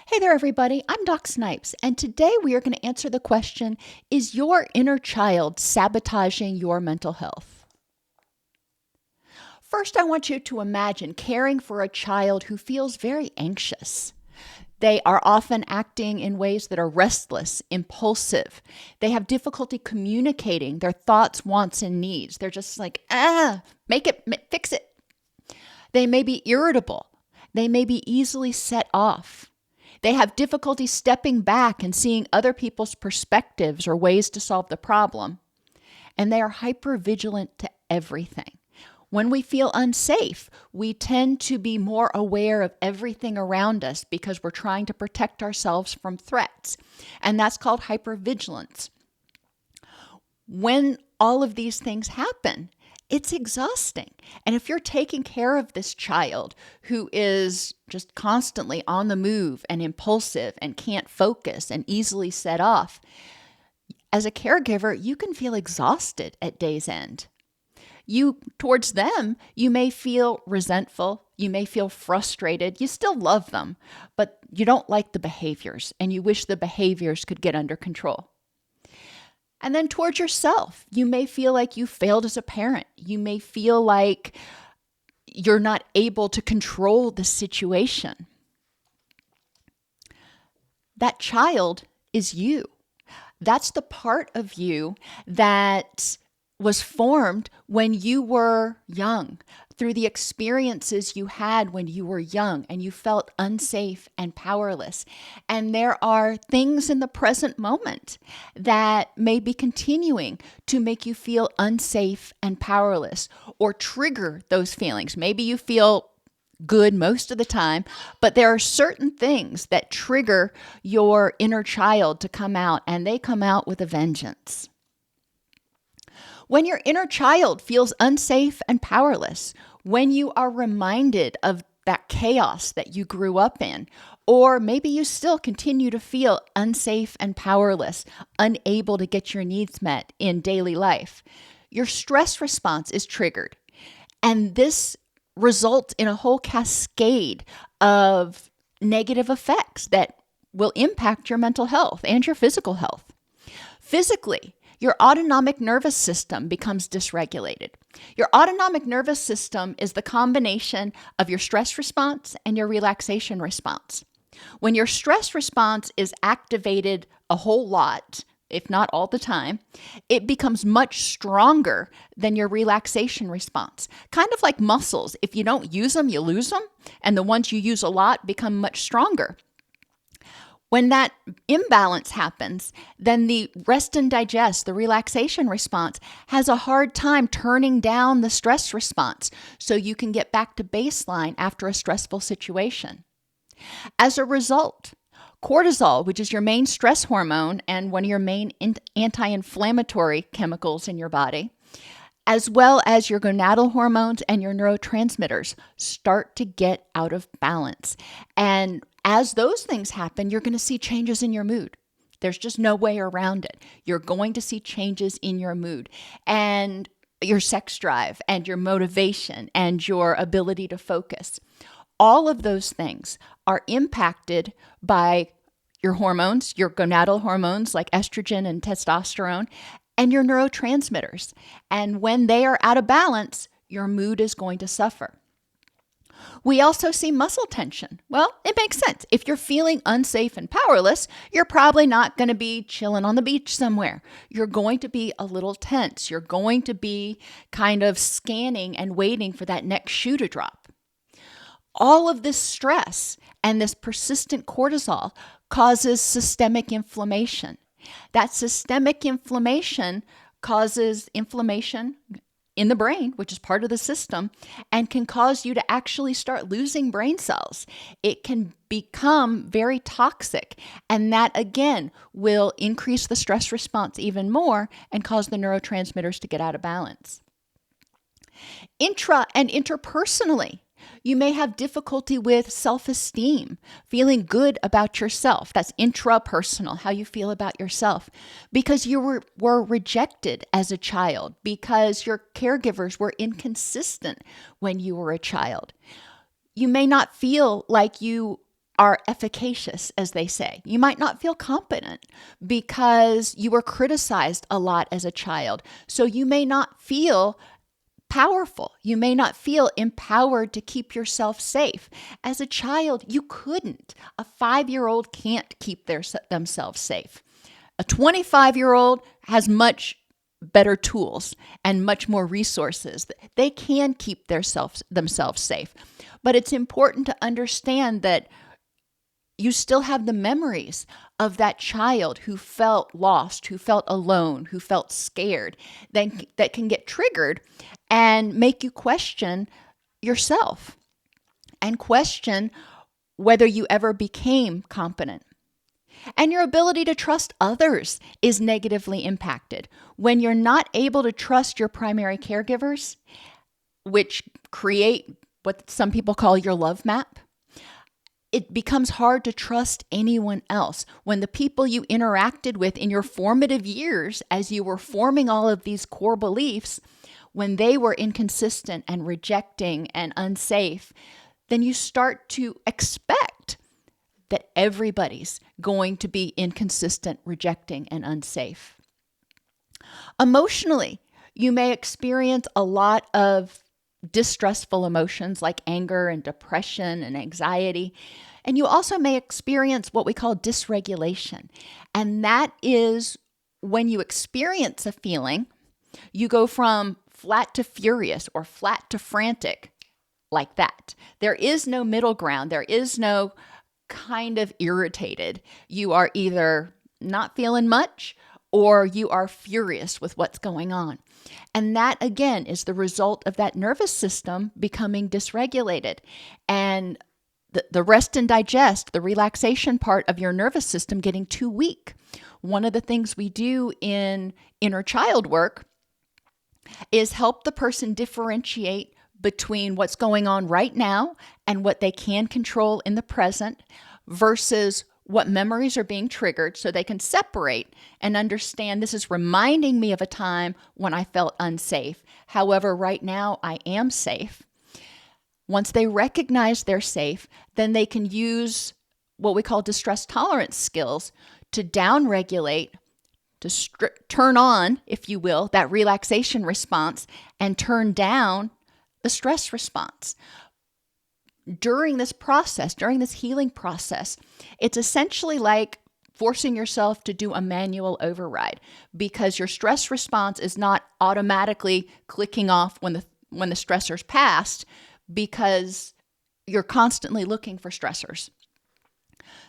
Hey there, everybody. I'm Doc Snipes, and today we are going to answer the question, is your inner child sabotaging your mental health? First, I want you to imagine caring for a child who feels very anxious. They are often acting in ways that are restless, impulsive. They have difficulty communicating their thoughts, wants, and needs. They're just like, fix it. They may be irritable. They may be easily set off. They have difficulty stepping back and seeing other people's perspectives or ways to solve the problem. And they are hypervigilant to everything. When we feel unsafe, we tend to be more aware of everything around us because we're trying to protect ourselves from threats. And that's called hypervigilance. When all of these things happen, it's exhausting. And if you're taking care of this child who is just constantly on the move and impulsive and can't focus and easily set off, as a caregiver, you can feel exhausted at day's end. Towards them, you may feel resentful, you may feel frustrated, you still love them, but you don't like the behaviors and you wish the behaviors could get under control. And then towards yourself, you may feel like you failed as a parent. You may feel like you're not able to control the situation. That child is you. That's the part of you that was formed when you were young, through the experiences you had when you were young and you felt unsafe and powerless. And there are things in the present moment that may be continuing to make you feel unsafe and powerless or trigger those feelings. Maybe you feel good most of the time, but there are certain things that trigger your inner child to come out, and they come out with a vengeance. When your inner child feels unsafe and powerless, when you are reminded of that chaos that you grew up in, or maybe you still continue to feel unsafe and powerless, unable to get your needs met in daily life, your stress response is triggered. And this results in a whole cascade of negative effects that will impact your mental health and your physical health. Physically, your autonomic nervous system becomes dysregulated. Your autonomic nervous system is the combination of your stress response and your relaxation response. When your stress response is activated a whole lot, if not all the time, it becomes much stronger than your relaxation response. Kind of like muscles. If you don't use them, you lose them, and the ones you use a lot become much stronger. When that imbalance happens, then the rest and digest, the relaxation response, has a hard time turning down the stress response so you can get back to baseline after a stressful situation. As a result, cortisol, which is your main stress hormone and one of your main anti-inflammatory chemicals in your body, as well as your gonadal hormones and your neurotransmitters, start to get out of balance. And as those things happen, you're going to see changes in your mood. There's just no way around it. You're going to see changes in your mood and your sex drive and your motivation and your ability to focus. All of those things are impacted by your hormones, your gonadal hormones like estrogen and testosterone, and your neurotransmitters. And when they are out of balance, your mood is going to suffer. We also see muscle tension. Well, it makes sense. If you're feeling unsafe and powerless, you're probably not going to be chilling on the beach somewhere. You're going to be a little tense. You're going to be kind of scanning and waiting for that next shoe to drop. All of this stress and this persistent cortisol causes systemic inflammation. That systemic inflammation causes inflammation in the brain, which is part of the system, and can cause you to actually start losing brain cells. It can become very toxic, and that again will increase the stress response even more and cause the neurotransmitters to get out of balance. Intra and interpersonally, you may have difficulty with self-esteem, feeling good about yourself. That's intrapersonal, how you feel about yourself, because you were rejected as a child, because your caregivers were inconsistent when you were a child. You may not feel like you are efficacious, as they say. You might not feel competent because you were criticized a lot as a child. So you may not feel powerful. You may not feel empowered to keep yourself safe. As a child, you couldn't. A 5-year-old can't keep themselves safe. A 25-year-old has much better tools and much more resources. They can keep themselves safe. But it's important to understand that you still have the memories of that child who felt lost, who felt alone, who felt scared, that can get triggered and make you question yourself and question whether you ever became competent. And your ability to trust others is negatively impacted. When you're not able to trust your primary caregivers, which create what some people call your love map, it becomes hard to trust anyone else. When the people you interacted with in your formative years, as you were forming all of these core beliefs, when they were inconsistent and rejecting and unsafe, then you start to expect that everybody's going to be inconsistent, rejecting, and unsafe. Emotionally, you may experience a lot of distressful emotions like anger and depression and anxiety. And you also may experience what we call dysregulation. And that is when you experience a feeling, you go from flat to furious or flat to frantic, like that. There is no middle ground. There is no kind of irritated. You are either not feeling much or you are furious with what's going on. And that, again, is the result of that nervous system becoming dysregulated. And the rest and digest, the relaxation part of your nervous system getting too weak. One of the things we do in inner child work is help the person differentiate between what's going on right now and what they can control in the present versus what memories are being triggered, so they can separate and understand this is reminding me of a time when I felt unsafe. However, right now I am safe. Once they recognize they're safe, then they can use what we call distress tolerance skills to downregulate, to turn on, if you will, that relaxation response and turn down the stress response. During this process, during this healing process, it's essentially like forcing yourself to do a manual override because your stress response is not automatically clicking off when the stressor's passed because you're constantly looking for stressors.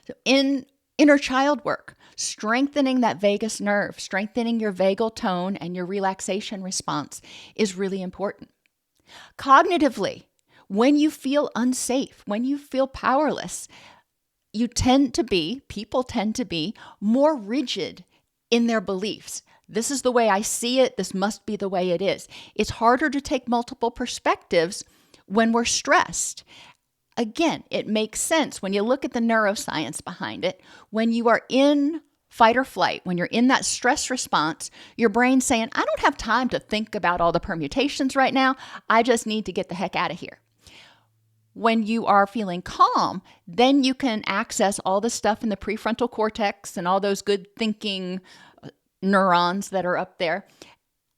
So in inner child work, strengthening that vagus nerve, strengthening your vagal tone and your relaxation response is really important. Cognitively, when you feel unsafe, when you feel powerless, people tend to be more rigid in their beliefs. This is the way I see it. This must be the way it is. It's harder to take multiple perspectives when we're stressed. Again, it makes sense when you look at the neuroscience behind it. When you are in fight or flight, when you're in that stress response, your brain's saying, I don't have time to think about all the permutations right now. I just need to get the heck out of here. When you are feeling calm, then you can access all the stuff in the prefrontal cortex and all those good thinking neurons that are up there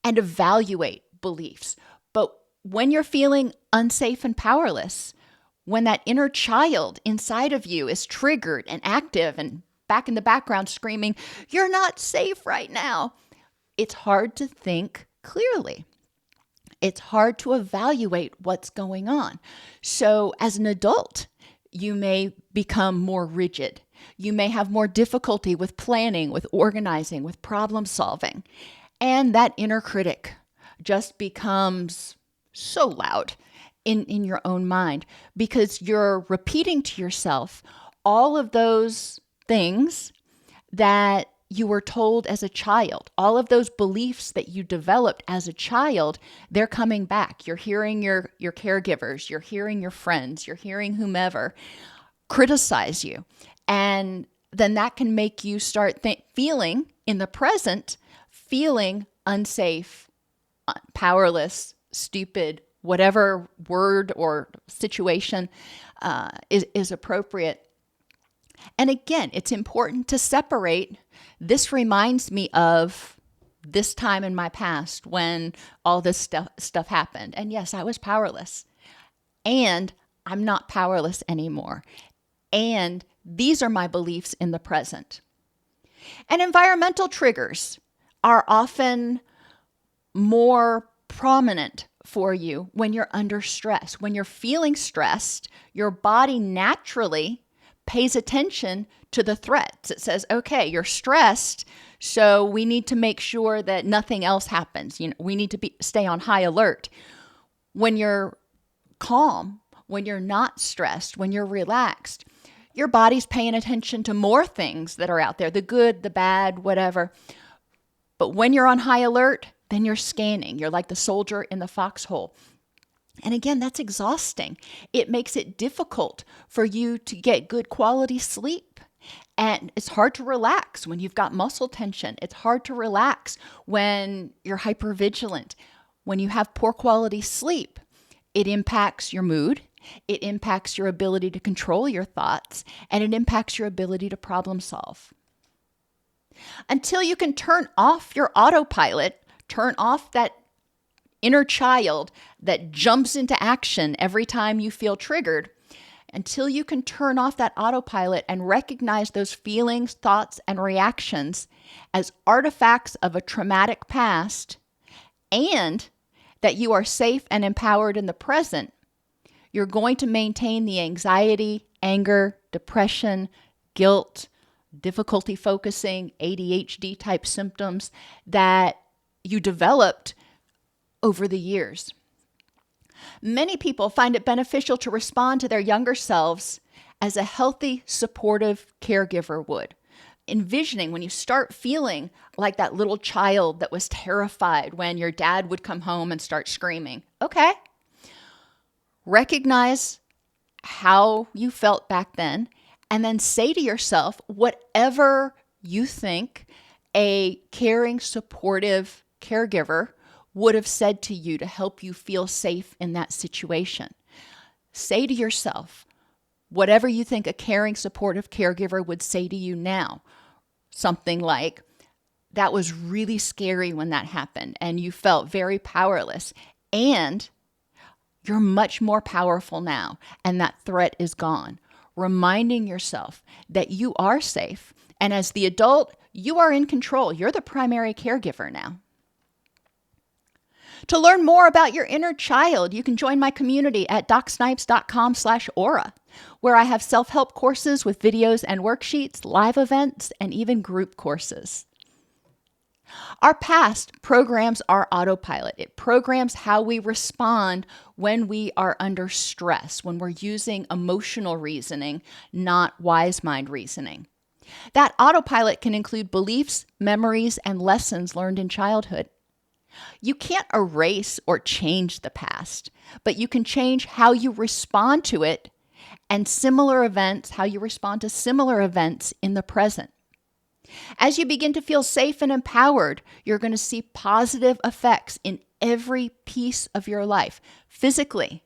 and evaluate beliefs. But when you're feeling unsafe and powerless, when that inner child inside of you is triggered and active and back in the background screaming, you're not safe right now, it's hard to think clearly. It's hard to evaluate what's going on. So as an adult, you may become more rigid. You may have more difficulty with planning, with organizing, with problem solving. And that inner critic just becomes so loud in your own mind because you're repeating to yourself all of those things that you were told as a child, all of those beliefs that you developed as a child, they're coming back. You're hearing your caregivers, you're hearing your friends, you're hearing whomever criticize you. And then that can make you start feeling in the present, feeling unsafe, powerless, stupid, whatever word or situation is appropriate. And again, it's important to separate. This reminds me of this time in my past when all this stuff happened. And yes, I was powerless. And I'm not powerless anymore. And these are my beliefs in the present. And environmental triggers are often more prominent for you when you're under stress. When you're feeling stressed, your body naturally pays attention to the threats. It says, okay, you're stressed, so we need to make sure that nothing else happens. We need to stay on high alert. When you're calm, when you're not stressed, when you're relaxed, your body's paying attention to more things that are out there, the good, the bad, whatever. But when you're on high alert, then you're scanning. You're like the soldier in the foxhole. And again, that's exhausting. It makes it difficult for you to get good quality sleep. And it's hard to relax when you've got muscle tension. It's hard to relax when you're hypervigilant. When you have poor quality sleep, it impacts your mood. It impacts your ability to control your thoughts, and it impacts your ability to problem solve. Until you can turn off your autopilot, turn off that inner child that jumps into action every time you feel triggered, until you can turn off that autopilot and recognize those feelings, thoughts, and reactions as artifacts of a traumatic past, and that you are safe and empowered in the present, you're going to maintain the anxiety, anger, depression, guilt, difficulty focusing, ADHD type symptoms that you developed over the years. Many people find it beneficial to respond to their younger selves as a healthy, supportive caregiver would. Envisioning when you start feeling like that little child that was terrified when your dad would come home and start screaming. Okay. Recognize how you felt back then, and then say to yourself whatever you think a caring, supportive caregiver would have said to you to help you feel safe in that situation. Say to yourself whatever you think a caring, supportive caregiver would say to you now. Something like, that was really scary when that happened, and you felt very powerless, and you're much more powerful now, and that threat is gone. Reminding yourself that you are safe, and as the adult, you are in control. You're the primary caregiver now. To learn more about your inner child, you can join my community at docsnipes.com/aura, where I have self-help courses with videos and worksheets, live events, and even group courses. Our past programs our autopilot. It programs how we respond when we are under stress, when we're using emotional reasoning, not wise mind reasoning. That autopilot can include beliefs, memories, and lessons learned in childhood. You can't erase or change the past, but you can change how you respond to it and how you respond to similar events in the present. As you begin to feel safe and empowered, you're going to see positive effects in every piece of your life. Physically,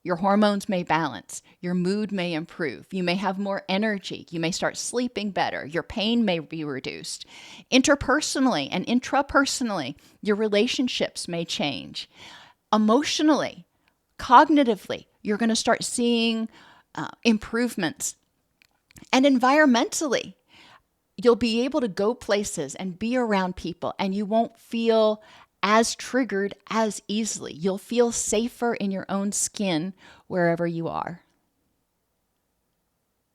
your hormones may balance, your mood may improve, you may have more energy, you may start sleeping better, your pain may be reduced. Interpersonally and intrapersonally, your relationships may change. Emotionally, cognitively, you're going to start seeing improvements. And environmentally, you'll be able to go places and be around people, and you won't feel as triggered as easily. You'll feel safer in your own skin wherever you are.